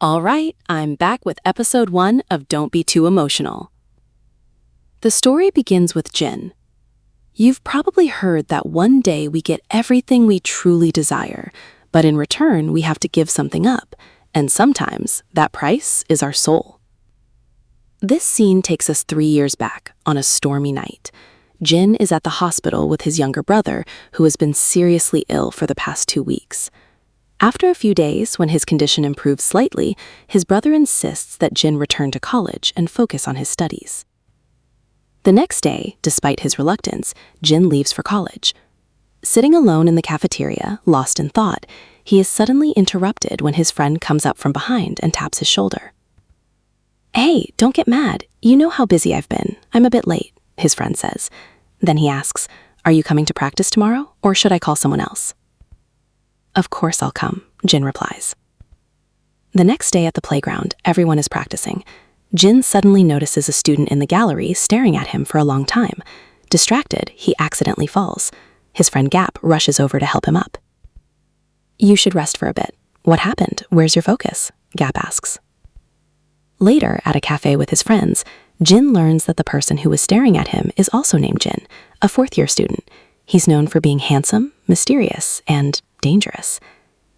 All right, I'm back with episode 1 of Don't Be Too Emotional. The story begins with Jin. You've probably heard that one day we get everything we truly desire, but in return we have to give something up, and sometimes that price is our soul. This scene takes us 3 years back on a stormy night. Jin is at the hospital with his younger brother, who has been seriously ill for the past 2 weeks. After a few days, when his condition improves slightly, his brother insists that Jin return to college and focus on his studies. The next day, despite his reluctance, Jin leaves for college. Sitting alone in the cafeteria, lost in thought, he is suddenly interrupted when his friend comes up from behind and taps his shoulder. "Hey, don't get mad. You know how busy I've been. I'm a bit late," his friend says. Then he asks, "Are you coming to practice tomorrow, or should I call someone else?" "Of course I'll come," Jin replies. The next day at the playground, everyone is practicing. Jin suddenly notices a student in the gallery staring at him for a long time. Distracted, he accidentally falls. His friend Gap rushes over to help him up. "You should rest for a bit. What happened? Where's your focus?" Gap asks. Later, at a cafe with his friends, Jin learns that the person who was staring at him is also named Jin, a fourth-year student. He's known for being handsome, mysterious, and dangerous.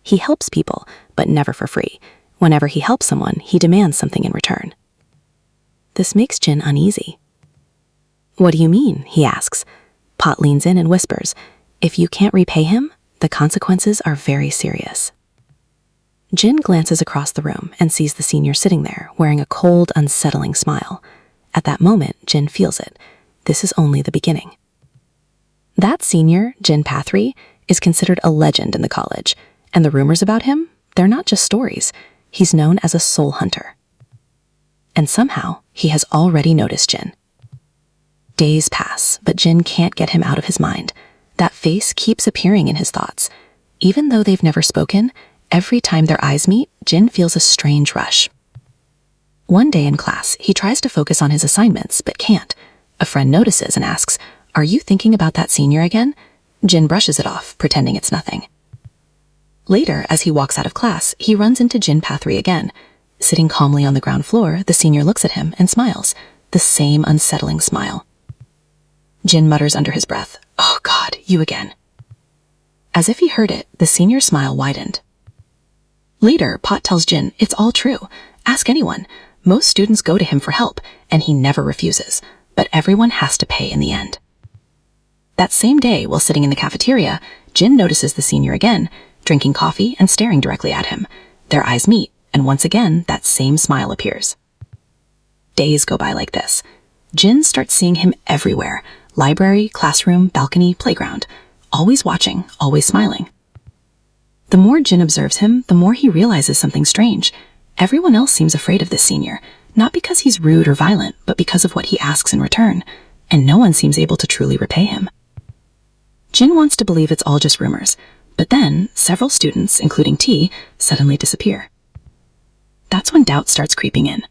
He helps people, but never for free. Whenever he helps someone, he demands something in return. This makes Jin uneasy. "What do you mean?" he asks. Pot leans in and whispers, "If you can't repay him, the consequences are very serious." Jin glances across the room and sees the senior sitting there, wearing a cold, unsettling smile. At that moment, Jin feels it. This is only the beginning. That senior, Jin Pathri, is considered a legend in the college, and the rumors about him, they're not just stories. He's known as a soul hunter. And somehow, he has already noticed Jin. Days pass, but Jin can't get him out of his mind. That face keeps appearing in his thoughts. Even though they've never spoken, every time their eyes meet, Jin feels a strange rush. One day in class, he tries to focus on his assignments, but can't. A friend notices and asks, "Are you thinking about that senior again?" Jin brushes it off, pretending it's nothing. Later, as he walks out of class, he runs into Jin Pathri again. Sitting calmly on the ground floor, the senior looks at him and smiles, the same unsettling smile. Jin mutters under his breath, "Oh God, you again." As if he heard it, the senior's smile widened. Later, Pot tells Jin it's all true. Ask anyone. Most students go to him for help, and he never refuses, but everyone has to pay in the end. That same day, while sitting in the cafeteria, Jin notices the senior again, drinking coffee and staring directly at him. Their eyes meet, and once again, that same smile appears. Days go by like this. Jin starts seeing him everywhere: library, classroom, balcony, playground. Always watching, always smiling. The more Jin observes him, the more he realizes something strange. Everyone else seems afraid of this senior, not because he's rude or violent, but because of what he asks in return, and no one seems able to truly repay him. Jin wants to believe it's all just rumors, but then several students, including T, suddenly disappear. That's when doubt starts creeping in.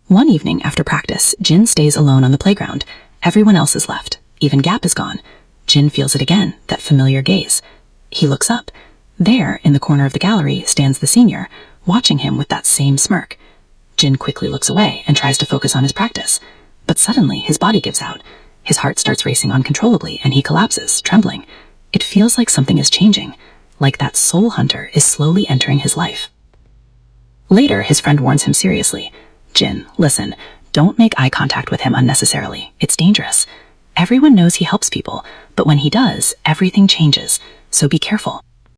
One evening after practice, Jin stays alone on the playground. Everyone else is left. Even Gap is gone. Jin feels it again, that familiar gaze. He looks up. There, in the corner of the gallery, stands the senior, watching him with that same smirk. Jin quickly looks away and tries to focus on his practice. But suddenly, his body gives out. His heart starts racing uncontrollably, and he collapses, trembling. It feels like something is changing, like that soul hunter is slowly entering his life. Later, his friend warns him seriously. "Jin, listen, don't make eye contact with him unnecessarily. It's dangerous. Everyone knows he helps people, but when he does, everything changes, so be careful."